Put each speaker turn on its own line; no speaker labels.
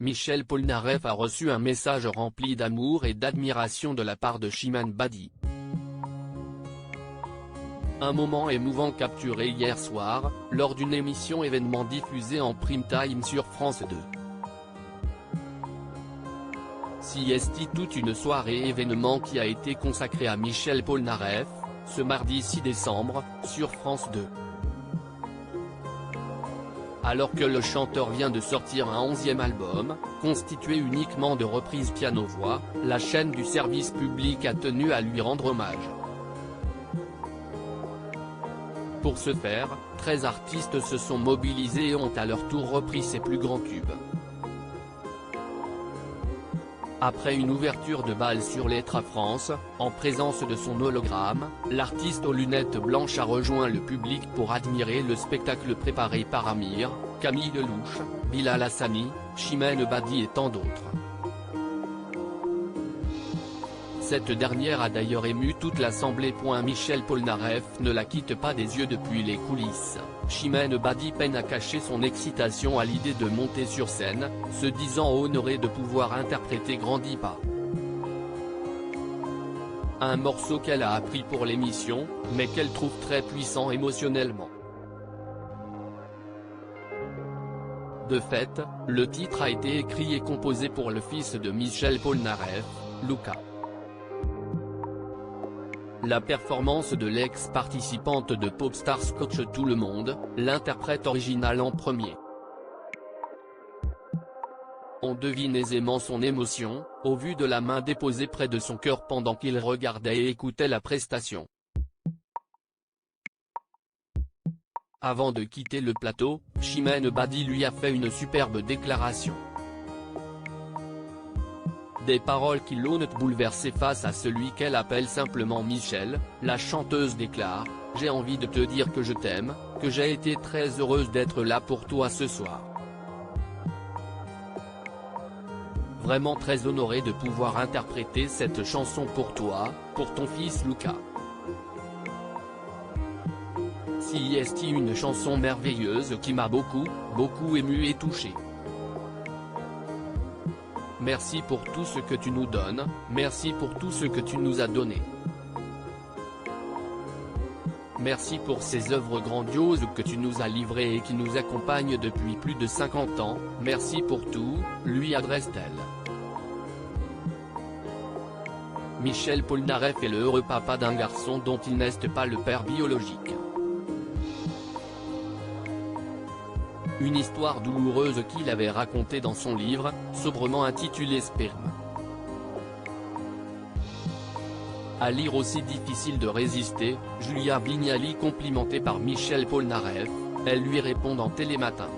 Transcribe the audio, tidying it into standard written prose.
Michel Polnareff a reçu un message rempli d'amour et d'admiration de la part de Chimène Badi. Un moment émouvant capturé hier soir, lors d'une émission événement diffusée en prime time sur France 2. CST, toute une soirée événement qui a été consacrée à Michel Polnareff, ce mardi 6 décembre, sur France 2. Alors que le chanteur vient de sortir un 11e album, constitué uniquement de reprises piano-voix, la chaîne du service public a tenu à lui rendre hommage. Pour ce faire, 13 artistes se sont mobilisés et ont à leur tour repris ses plus grands tubes. Après une ouverture de bal sur l'Etra France, en présence de son hologramme, l'artiste aux lunettes blanches a rejoint le public pour admirer le spectacle préparé par Amir, Camille Lelouch, Bilal Hassani, Chimène Badi et tant d'autres. Cette dernière a d'ailleurs ému toute l'assemblée. Michel Polnareff ne la quitte pas des yeux depuis les coulisses. Chimène Badi peine à cacher son excitation à l'idée de monter sur scène, se disant honorée de pouvoir interpréter Grandis pas. Un morceau qu'elle a appris pour l'émission, mais qu'elle trouve très puissant émotionnellement. De fait, le titre a été écrit et composé pour le fils de Michel Polnareff, Luca. La performance de l'ex-participante de Popstars scotche tout le monde, l'interprète originale en premier. On devine aisément son émotion, au vu de la main déposée près de son cœur pendant qu'il regardait et écoutait la prestation. Avant de quitter le plateau, Chimène Badi lui a fait une superbe déclaration. Des paroles qui l'ont bouleversée face à celui qu'elle appelle simplement Michel. La chanteuse déclare « J'ai envie de te dire que je t'aime, que j'ai été très heureuse d'être là pour toi ce soir. Vraiment très honorée de pouvoir interpréter cette chanson pour toi, pour ton fils Luca. CST, une chanson merveilleuse qui m'a beaucoup ému et touché. Merci pour tout ce que tu nous donnes, merci pour tout ce que tu nous as donné. Merci pour ces œuvres grandioses que tu nous as livrées et qui nous accompagnent depuis plus de 50 ans, merci pour tout, lui adresse-t-elle. Michel Polnareff est le heureux papa d'un garçon dont il n'est pas le père biologique. Une histoire douloureuse qu'il avait racontée dans son livre, sobrement intitulé Sperme. À lire aussi difficile de résister, Julia Vignali complimentée par Michel Polnareff, elle lui répond dans Télématin.